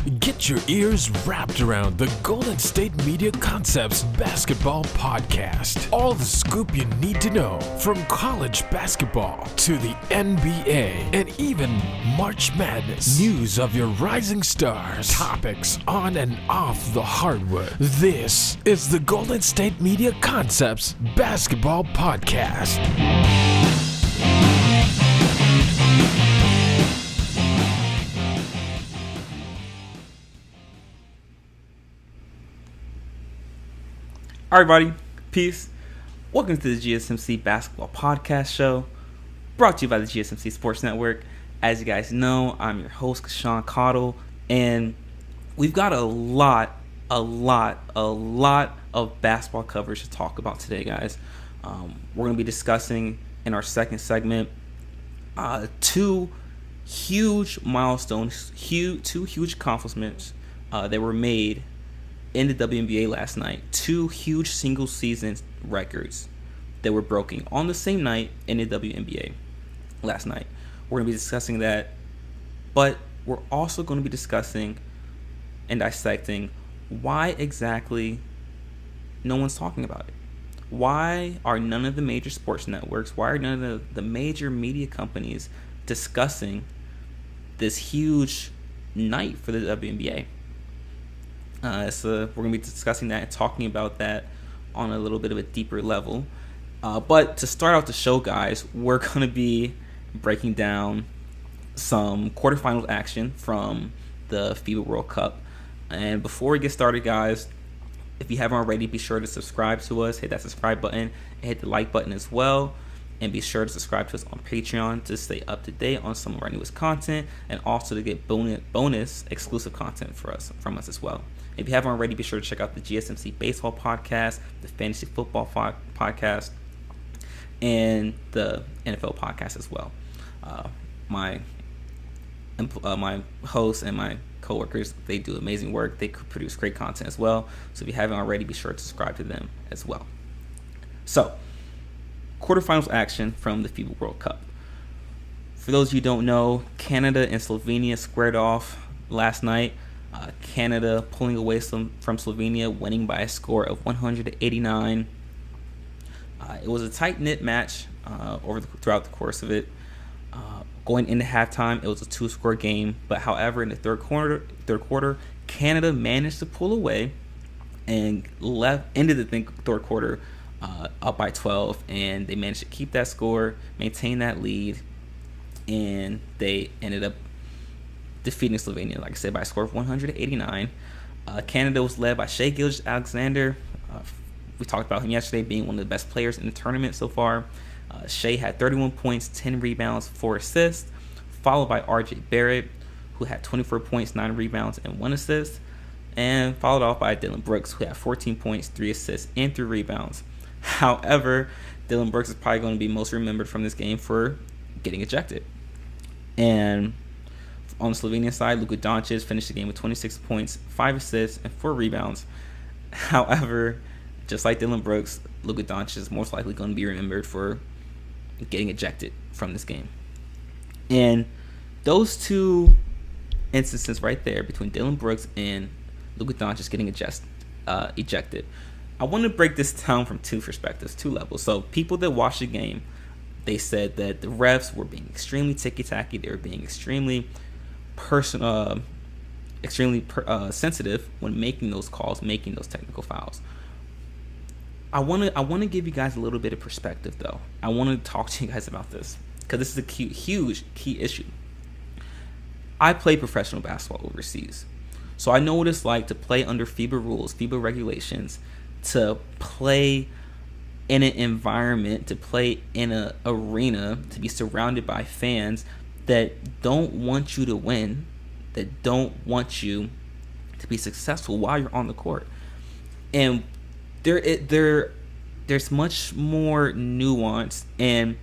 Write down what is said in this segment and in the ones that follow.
Get your ears wrapped around the Golden State Media Concepts Basketball Podcast. All the scoop you need to know, from college basketball to the NBA and even March Madness. News of your rising stars, topics on and off the hardwood. This is the Golden State Media Concepts Basketball Podcast. All right, everybody, peace. Welcome to the GSMC Basketball Podcast Show, brought to you by the GSMC Sports Network. As you guys know, I'm your host, Casuan, and we've got a lot of basketball coverage to talk about today, guys. We're going to be discussing in our second segment two huge milestones, two huge accomplishments that were made in the WNBA last night. Two huge single season records that were broken on the same night in the WNBA last night. We're going to be discussing that, but we're also going to be discussing and dissecting why exactly no one's talking about it. Why are none of the major sports networks, why are none of the major media companies discussing this huge night for the WNBA? So we're going to be discussing that and talking about that on a little bit of a deeper level. But to start out the show, guys, we're going to be breaking down some quarterfinal action from the FIBA World Cup. And before we get started, guys, if you haven't already, be sure to subscribe to us. Hit that subscribe button and hit the like button as well. And be sure to subscribe to us on Patreon to stay up to date on some of our newest content and also to get bonus exclusive content from us as well. If you haven't already, be sure to check out the GSMC Baseball Podcast, the Fantasy Football Podcast, and the NFL Podcast as well. My hosts and my coworkers, they do amazing work. They produce great content as well. So if you haven't already, be sure to subscribe to them as well. So, quarterfinals action from the FIBA World Cup. For those of you who don't know, Canada and Slovenia squared off last night. Canada pulling away from Slovenia, winning by a score of 189. It was a tight-knit match throughout the course of it. Going into halftime, it was a two-score game. But however, in the third quarter, Canada managed to pull away and ended the third quarter up by 12, and they managed to keep that score, maintain that lead, and they ended up defeating Slovenia, like I said, by a score of 189. Canada was led by Shai Gilgeous-Alexander. We talked about him yesterday being one of the best players in the tournament so far. Shai had 31 points, 10 rebounds, 4 assists, followed by RJ Barrett, who had 24 points, 9 rebounds, and 1 assist, and followed off by Dillon Brooks, who had 14 points, 3 assists, and 3 rebounds. However, Dillon Brooks is probably going to be most remembered from this game for getting ejected. And on the Slovenian side, lukadoncic finished the game with 26 points, 5 assists, and 4 rebounds. However, just like Dillon Brooks, lukadoncic is most likely going to be remembered for getting ejected from this game. And those two instances right there between Dillon Brooks and lukadoncic getting ejected, I want to break this down from two perspectives, two levels. So people that watched the game, they said that the refs were being extremely ticky-tacky. They were being extremely sensitive when making those calls, making those technical fouls. I want to give you guys a little bit of perspective, though. I want to talk to you guys about this because this is a huge key issue. I played professional basketball overseas, so I know what it's like to play under FIBA rules, FIBA regulations, to play in an environment, to play in an arena, to be surrounded by fans that don't want you to win, that don't want you to be successful while you're on the court. And there's much more nuance, and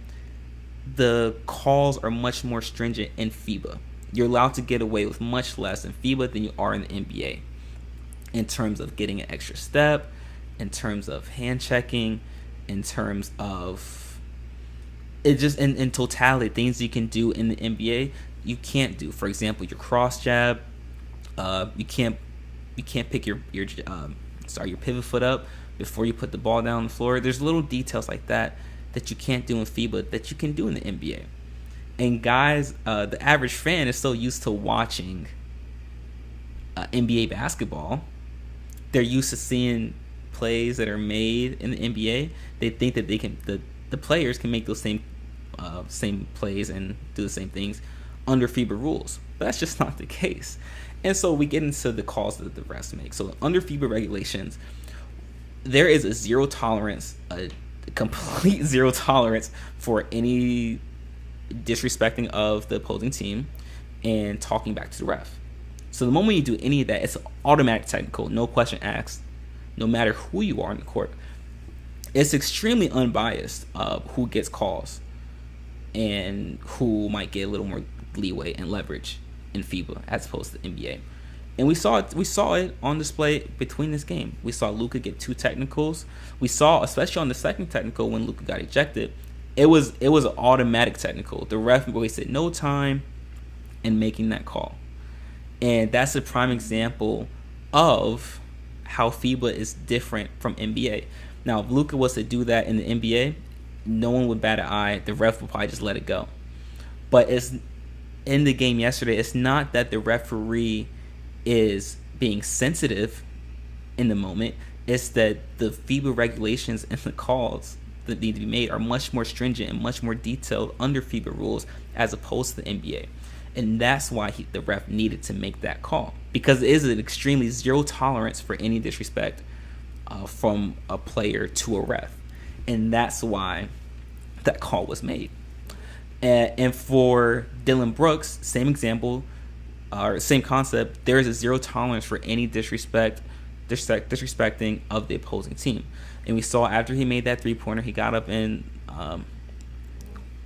the calls are much more stringent in FIBA. You're allowed to get away with much less in FIBA than you are in the NBA in terms of getting an extra step, in terms of hand checking, in terms of it just in totality, things you can do in the NBA you can't do. For example, your cross jab, You can't pick your pivot foot up before you put the ball down on the floor. There's little details like that you can't do in FIBA that you can do in the NBA. And guys, the average fan is so used to watching NBA basketball. They're used to seeing plays that are made in the NBA. They think that the players can make those same plays and do the same things under FIBA rules. But that's just not the case. And so we get into the calls that the refs make. So under FIBA regulations, there is a complete zero tolerance for any disrespecting of the opposing team and talking back to the ref. So the moment you do any of that, it's automatic technical, no question asked, no matter who you are on the court. It's extremely unbiased who gets calls and who might get a little more leeway and leverage in FIBA as opposed to the NBA. And we saw it on display between this game. We saw Luka get 2 technicals. We saw, especially on the second technical when Luka got ejected, it was an automatic technical. The ref wasted no time in making that call. And that's a prime example of how FIBA is different from NBA. Now, if Luka was to do that in the NBA, no one would bat an eye. The ref would probably just let it go. But it's in the game yesterday, it's not that the referee is being sensitive in the moment. It's that the FIBA regulations and the calls that need to be made are much more stringent and much more detailed under FIBA rules as opposed to the NBA. And that's why the ref needed to make that call, because it is an extremely zero tolerance for any disrespect from a player to a ref. And that's why that call was made. And for Dylan Brooks, same example, or same concept. There is a zero tolerance for any disrespecting of the opposing team. And we saw after he made that 3-pointer, he got up in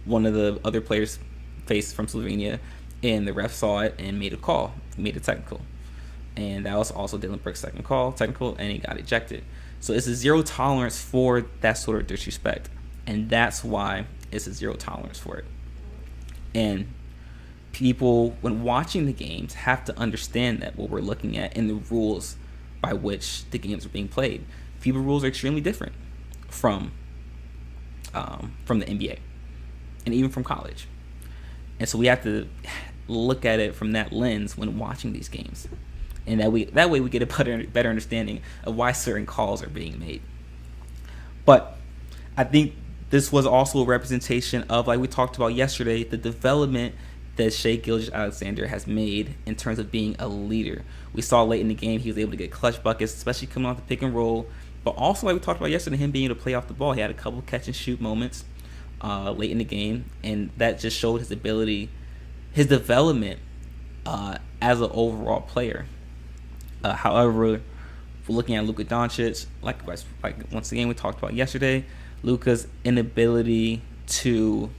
one of the other players' face from Slovenia, and the ref saw it and made a call, made a technical. And that was also Dylan Brooks' second call, technical, and he got ejected. So it's a zero tolerance for that sort of disrespect. And that's why it's a zero tolerance for it. And people, when watching the games, have to understand that what we're looking at and the rules by which the games are being played. FIBA rules are extremely different from the NBA and even from college. And so we have to look at it from that lens when watching these games. And that way we get a better understanding of why certain calls are being made. But I think this was also a representation of, like we talked about yesterday, the development that Shai Gilgeous-Alexander has made in terms of being a leader. We saw late in the game he was able to get clutch buckets, especially coming off the pick and roll. But also, like we talked about yesterday, him being able to play off the ball. He had a couple catch and shoot moments late in the game, and that just showed his ability, his development as an overall player. However, if we're looking at lukadoncic, like once again we talked about yesterday, Luka's inability to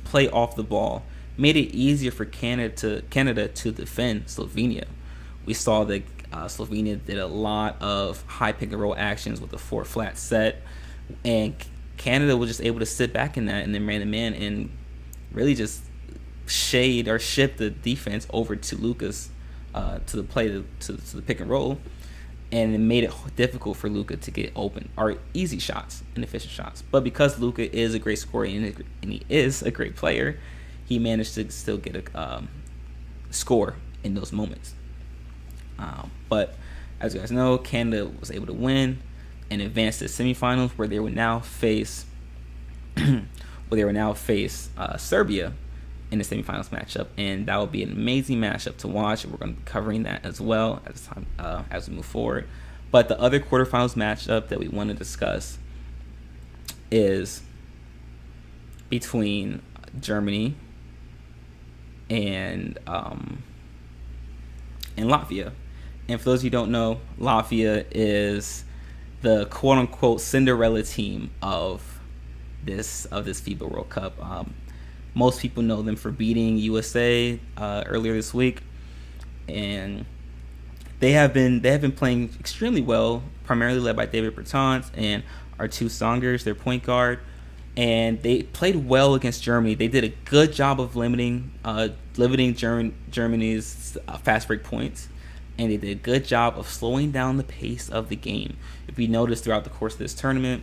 play off the ball made it easier for Canada to defend Slovenia. We saw that Slovenia did a lot of high pick and roll actions with a 4-flat set, and Canada was just able to sit back in that and then ran a man and really just shift the defense over to Luka's to the pick and roll, and it made it difficult for Luka to get open or easy shots and efficient shots. But because Luka is a great scorer and he is a great player, he managed to still get a score in those moments. But as you guys know, Canada was able to win and advance to the semifinals, where they would now face Serbia in the semifinals matchup, and that will be an amazing matchup to watch. We're going to be covering that as well as we move forward. But the other quarterfinals matchup that we want to discuss is between Germany and Latvia. And for those of you who don't know, Latvia is the quote-unquote Cinderella team of this FIBA World Cup. Most people know them for beating USA earlier this week, and they have been playing extremely well, primarily led by David Bertans and Artur Songers, their point guard. and they played well against Germany. They did a good job of limiting Germany's fast break points, and they did a good job of slowing down the pace of the game. If we notice throughout the course of this tournament,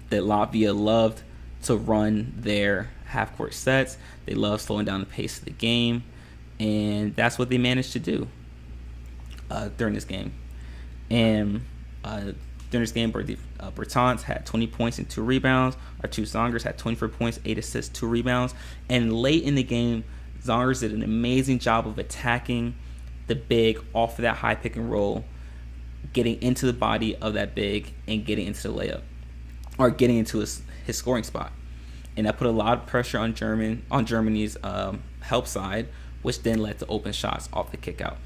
that Latvia loved to run their half-court sets. They loved slowing down the pace of the game, and that's what they managed to do during this game. And during this game, Bertans had 20 points and 2 rebounds. Our two Zongers had 24 points, 8 assists, 2 rebounds. And late in the game, Zongers did an amazing job of attacking the big off of that high pick and roll, getting into the body of that big and getting into the layup, or getting into his scoring spot. And that put a lot of pressure on Germany's help side, which then led to open shots off the kick out.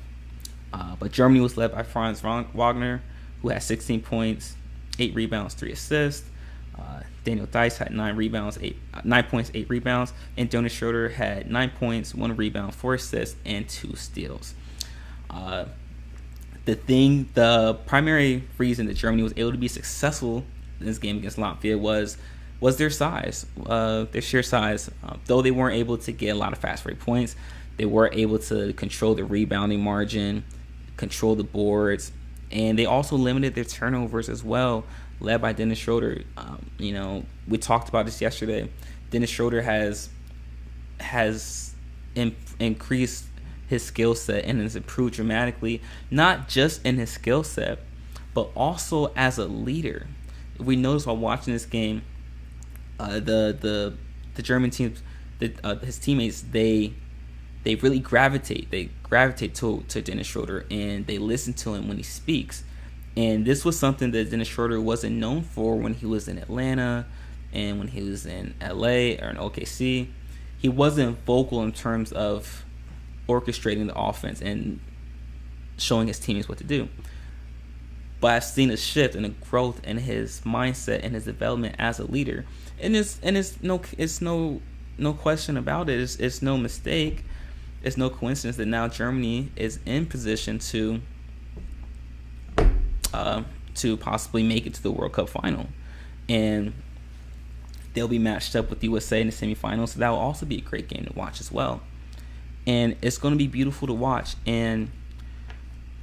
But Germany was led by Franz Wagner, who had 16 points, 8 rebounds, 3 assists. Daniel Dice had 9 points, 8 rebounds. And Jonas Schroeder had 9 points, 1 rebound, 4 assists, and 2 steals. The primary reason that Germany was able to be successful in this game against Latvia was their size, their sheer size. Though they weren't able to get a lot of fast break points, they were able to control the rebounding margin, control the boards, and they also limited their turnovers as well, led by Dennis Schroeder. We talked about this yesterday. Dennis Schroeder has increased his skill set and has improved dramatically, not just in his skill set, but also as a leader. We noticed while watching this game, the German teams, his teammates, they really gravitate to Dennis Schroeder, and they listen to him when he speaks. And this was something that Dennis Schroeder wasn't known for when he was in Atlanta and when he was in LA or in OKC. He wasn't vocal in terms of orchestrating the offense and showing his teammates what to do. But I've seen a shift and a growth in his mindset and his development as a leader. And it's no question about it. It's no mistake. It's no coincidence that now Germany is in position to possibly make it to the World Cup final, and they'll be matched up with USA in the semifinals. So that will also be a great game to watch as well. And it's going to be beautiful to watch. And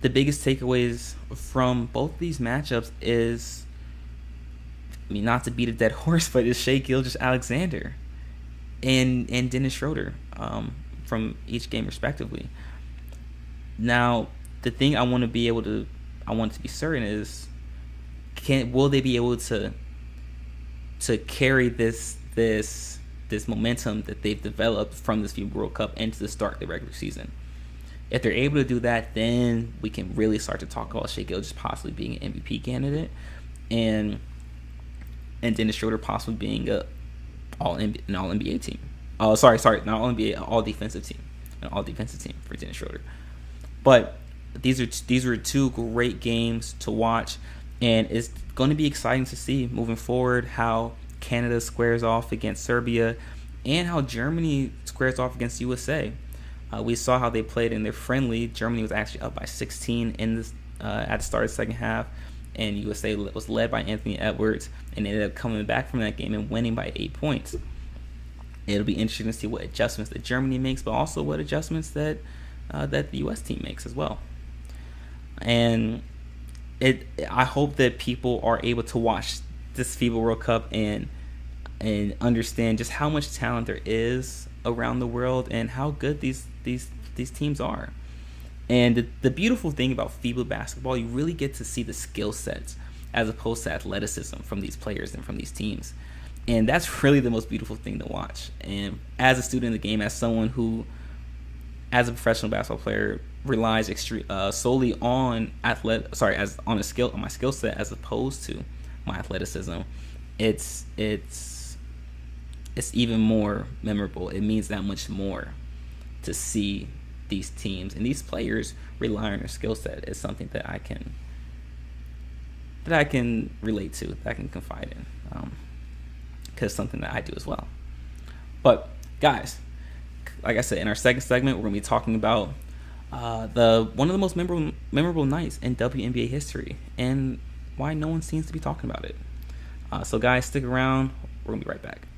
the biggest takeaways from both of these matchups is, not to beat a dead horse, but it's Shai Gilgeous-Alexander and Dennis Schroeder from each game respectively. Now, the thing I want to be certain is, will they be able to carry this momentum that they've developed from this FIBA World Cup into the start of the regular season? If they're able to do that, then we can really start to talk about Shai Gilgeous possibly being an MVP candidate, and Dennis Schroeder possibly being an all-NBA team. Not all-NBA, an all-defensive team. An all-defensive team for Dennis Schroeder. But these were 2 great games to watch, and it's going to be exciting to see moving forward how Canada squares off against Serbia and how Germany squares off against USA. We saw how they played in their friendly. Germany was actually up by 16 at the start of the second half, and USA was led by Anthony Edwards, and ended up coming back from that game and winning by 8 points. It'll be interesting to see what adjustments that Germany makes, but also what adjustments that the US team makes as well. And I hope that people are able to watch this FIBA World Cup and understand just how much talent there is around the world and how good these teams are. And the beautiful thing about FIBA basketball, you really get to see the skill sets as opposed to athleticism from these players and from these teams. And that's really the most beautiful thing to watch. And as a student in the game, as someone who, as a professional basketball player, relies solely on my skill set as opposed to my athleticism, it's even more memorable. It means that much more to see these teams and these players rely on their skill set. It's something that I can relate to, that I can confide in, because it's something that I do as well. But guys, like I said, in our second segment, we're going to be talking about one of the most memorable nights in WNBA history and why no one seems to be talking about it. So guys, stick around. We're going to be right back.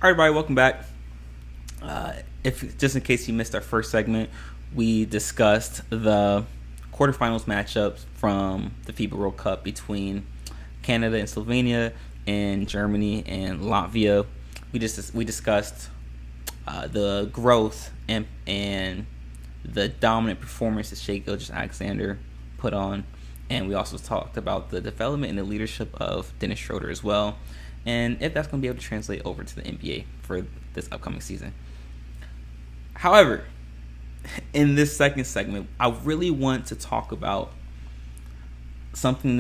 All right, everybody, welcome back. If just in case you missed our first segment, we discussed the quarterfinals matchups from the FIBA World Cup between Canada and Slovenia and Germany and Latvia. We discussed the growth and the dominant performance that Shai Gilgeous-Alexander put on, and we also talked about the development and the leadership of Dennis Schroeder as well, and if that's going to be able to translate over to the NBA for this upcoming season. However, in this second segment, I really want to talk about something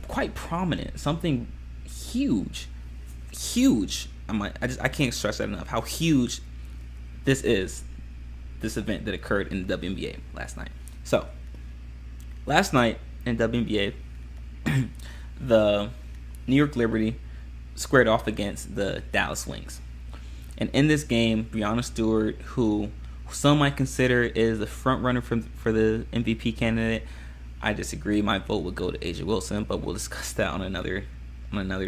quite prominent, something huge. I can't stress that enough. How huge this event that occurred in the WNBA last night. So, last night in WNBA, the New York Liberty squared off against the Dallas Wings. And in this game, Breanna Stewart, who some might consider is the front runner for the MVP candidate, I disagree. My vote would go to Ajawilson, but we'll discuss that on another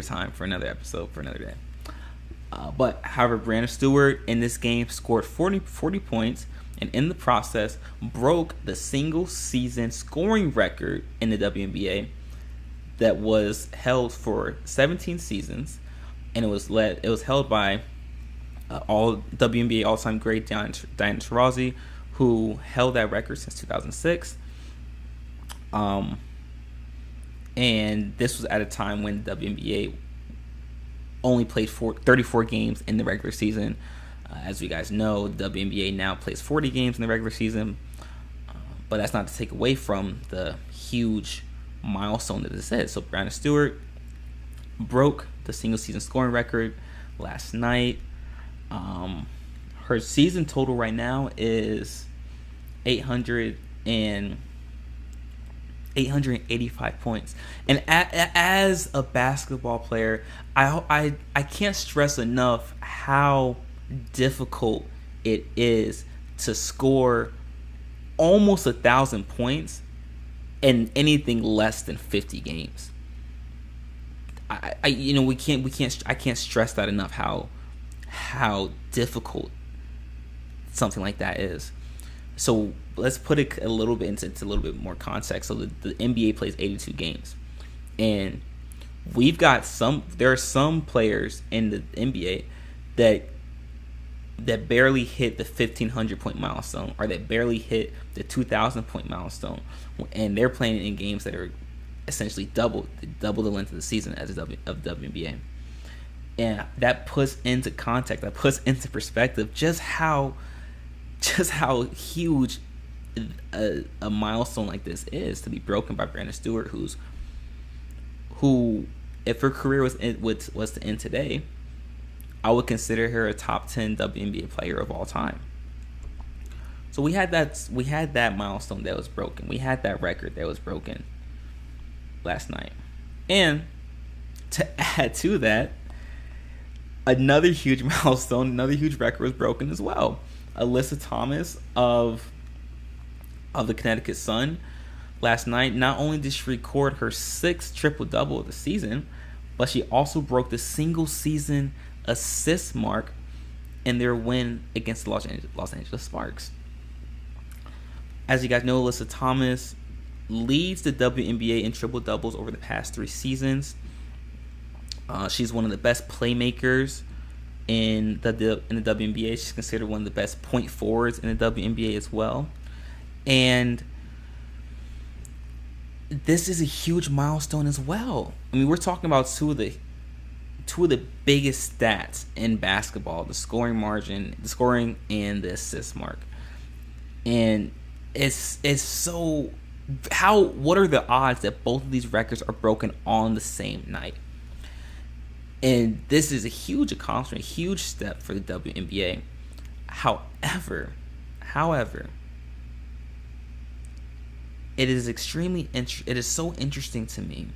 time, for another episode, for another day. But however, Breanna Stewart in this game scored 40 points, and in the process broke the single season scoring record in the WNBA that was held for 17 seasons, and it was held by all WNBA all-time great Diana Taurasi, who held that record since 2006. And this was at a time when the WNBA only played 34 games in the regular season. As you guys know, the WNBA now plays 40 games in the regular season, but that's not to take away from the huge milestone that this is. So Breanna Stewart broke the single season scoring record last night. Her season total right now is 885 points. And as a basketball player, I can't stress enough how difficult it is to score almost 1,000 points in anything less than 50 games. I can't stress that enough, how difficult something like that is. So let's put it a little bit into a little bit more context. So the NBA plays 82 games, and there are some players in the NBA that barely hit the 1,500 point milestone, or that barely hit the 2,000 point milestone, and they're playing in games that are essentially double the length of the season as of WNBA. And that puts into context, that puts into perspective just how huge a milestone like this is to be broken by breannastewart, who if her career was to end today, I would consider her a top 10 WNBA player of all time. So we had that milestone that was broken. We had that record that was broken last night. And to add to that, another huge milestone, another huge record was broken as well. Alyssa Thomas of the Connecticut Sun last night, not only did she record her 6th triple-double of the season, but she also broke the single season assist mark in their win against the Los Angeles Sparks. As you guys know, Alyssa Thomas leads the WNBA in triple-doubles over the past 3 seasons. She's one of the best playmakers in the WNBA. She's considered one of the best point forwards in the WNBA as well. And this is a huge milestone as well. I mean, we're talking about two of the biggest stats in basketball: the scoring margin, the scoring, and the assist mark. And it's so what are the odds that both of these records are broken on the same night? And this is a huge accomplishment, a huge step for the WNBA. However, it is so interesting to me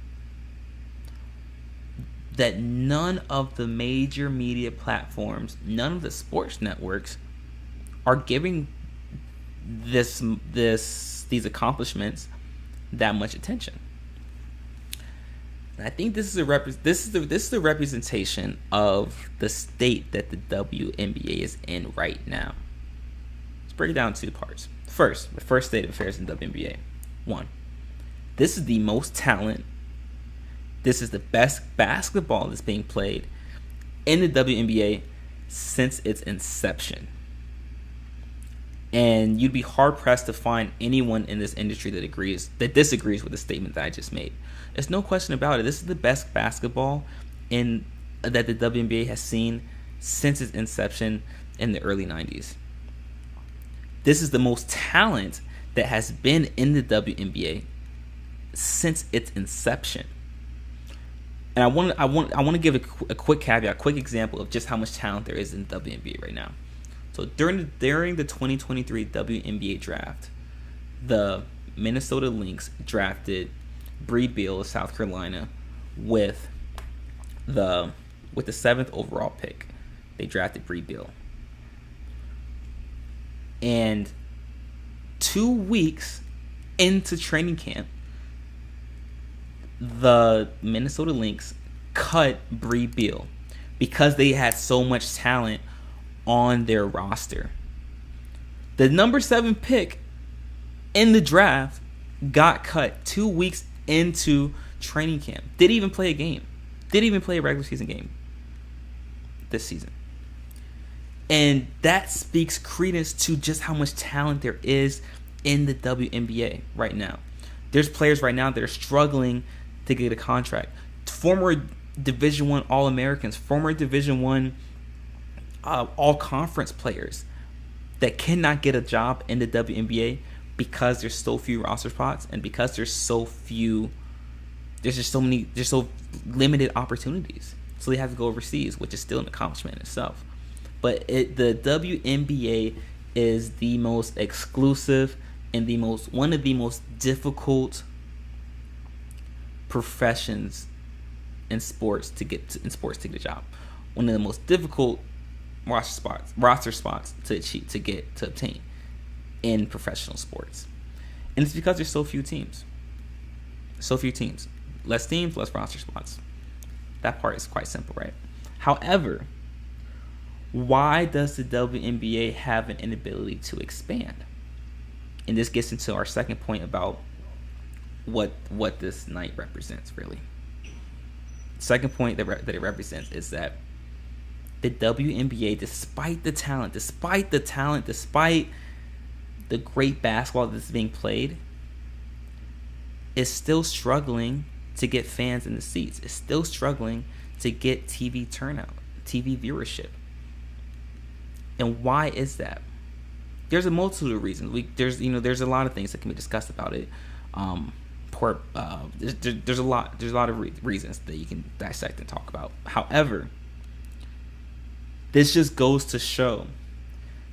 that none of the major media platforms, none of the sports networks are giving these accomplishments that much attention. And I think this is the representation of the state that the WNBA is in right now. Let's break it down in 2 parts. First, the first state of affairs in WNBA. 1, this is the most talent. This is the best basketball that's being played in the WNBA since its inception. And you'd be hard pressed to find anyone in this industry that disagrees with the statement that I just made. There's no question about it. This is the best basketball that the WNBA has seen since its inception in the early 90s. This is the most talent that has been in the WNBA since its inception. And I want to give a quick caveat, a quick example of just how much talent there is in the WNBA right now. So during the 2023 WNBA draft, the Minnesota Lynx drafted Bree Beal of South Carolina with the 7th overall pick. They drafted Bree Beal. And 2 weeks into training camp, the Minnesota Lynx cut Bree Beal because they had so much talent on their roster. The number 7 pick in the draft got cut 2 weeks into training camp. Didn't even play a game. Didn't even play a regular season game this season. And that speaks credence to just how much talent there is in the WNBA right now. There's players right now that are struggling to get a contract. Former Division I All-Americans, former Division I All-Conference players that cannot get a job in the WNBA because there's so few roster spots and because there's so limited opportunities. So they have to go overseas, which is still an accomplishment in itself. But the WNBA is the most exclusive and one of the most difficult professions in sports to get a job. One of the most difficult roster spots to obtain in professional sports. And it's because there's so few teams. Less teams, less roster spots. That part is quite simple, right? However, why does the WNBA have an inability to expand? And this gets into our second point about what this night represents, really. Second point that it represents is that the WNBA, despite the talent, despite the great basketball that's being played, is still struggling to get fans in the seats. It's still struggling to get TV turnout, TV viewership. And why is that? There's a multitude of reasons. There's a lot of things that can be discussed about it. There's a lot of reasons that you can dissect and talk about. However, this just goes to show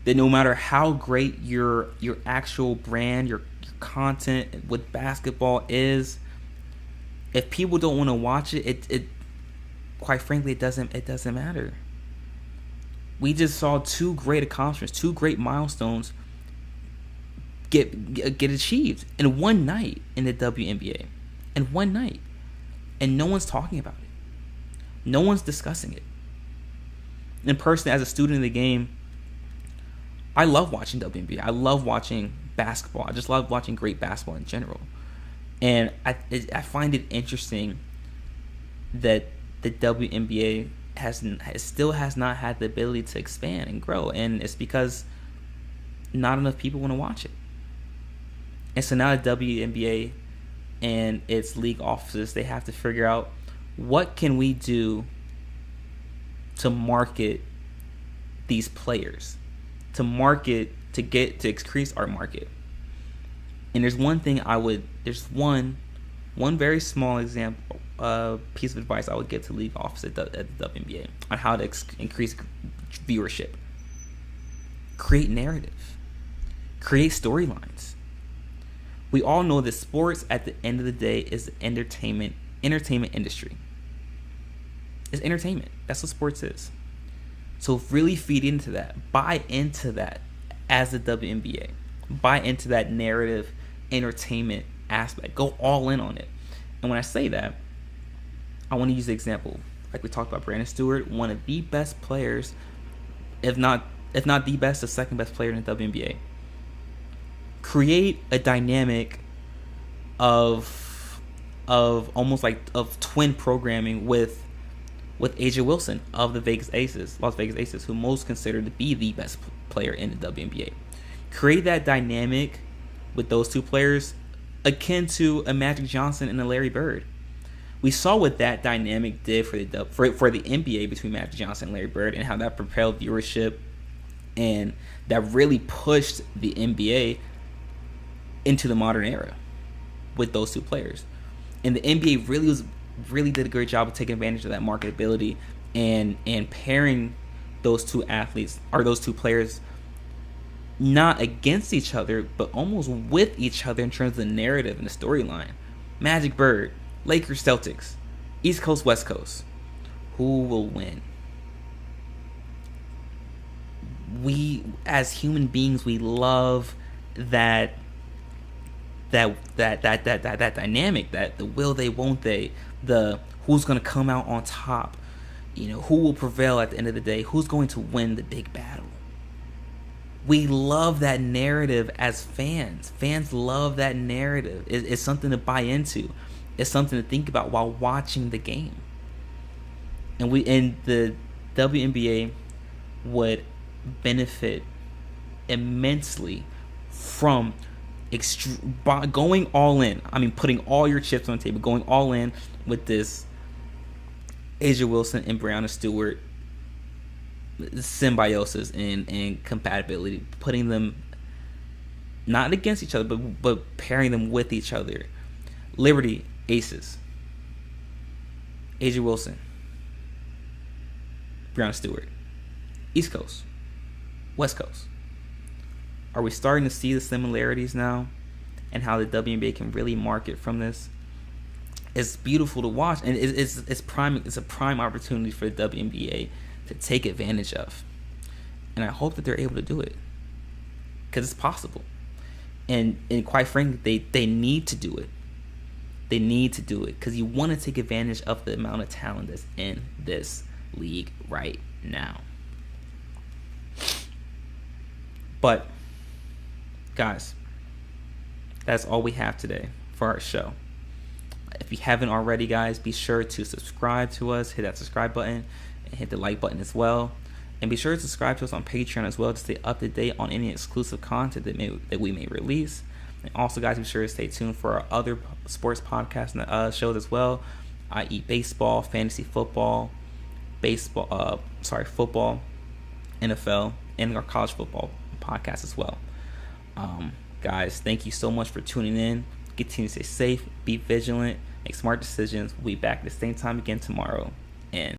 that no matter how great your actual brand, your content with basketball is, if people don't want to watch it quite frankly, it doesn't matter. We just saw two great accomplishments, two great milestones get achieved in one night in the WNBA. In one night. And no one's talking about it. No one's discussing it. And personally, as a student of the game, I love watching WNBA. I love watching basketball. I just love watching great basketball in general. And I find it interesting that the WNBA still has not had the ability to expand and grow. And it's because not enough people want to watch it. And so now the WNBA and its league offices, they have to figure out, what can we do to market these players, to increase our market. And there's one very small example, piece of advice I would give to league office at the WNBA on how to increase viewership. Create narrative, create storylines. We all know that sports, at the end of the day, is the entertainment industry. It's entertainment. That's what sports is. So really feed into that. Buy into that as the WNBA. Buy into that narrative entertainment aspect. Go all in on it. And when I say that, I want to use the example, like we talked about, Breannastewart, one of the best players, if not the best, the second best player in the WNBA. Create a dynamic of almost like of twin programming with ajawilson of the Las Vegas Aces, who most considered to be the best player in the WNBA. Create that dynamic with those two players akin to a Magic Johnson and a Larry Bird. We saw what that dynamic did for the NBA between Magic Johnson and Larry Bird, and how that propelled viewership, and that really pushed the NBA into the modern era with those two players. And the NBA really did a great job of taking advantage of that marketability and pairing those two athletes, or those two players, not against each other, but almost with each other in terms of the narrative and the storyline. Magic, Bird, Lakers, Celtics, East Coast, West Coast. Who will win? We, as human beings, we love that dynamic, that the will they, won't they, the who's going to come out on top, who will prevail at the end of the day, who's going to win the big battle. We love that narrative as fans. Fans love that narrative. It's something to buy into. It's something to think about while watching the game. And the WNBA would benefit immensely from going all in. I mean, putting all your chips on the table, going all in with this ajawilson and Breannastewart symbiosis and compatibility, putting them not against each other, but pairing them with each other. Liberty Aces, ajawilson, Breannastewart, East Coast, West Coast. Are we starting to see the similarities now, and how the WNBA can really market from this? It's beautiful to watch, and it's a prime opportunity for the WNBA to take advantage of. And I hope that they're able to do it, because it's possible. And quite frankly, they need to do it. They need to do it because you want to take advantage of the amount of talent that's in this league right now. But, guys, that's all we have today for our show. If you haven't already, guys, be sure to subscribe to us. Hit that subscribe button and hit the like button as well. And be sure to subscribe to us on Patreon as well to stay up to date on any exclusive content that we may release. And also, guys, be sure to stay tuned for our other sports podcasts and shows as well, i.e. baseball, fantasy football, football, NFL, and our college football podcast as well. Guys, thank you so much for tuning in. Continue to stay safe, be vigilant, make smart decisions. We'll be back at the same time again tomorrow. And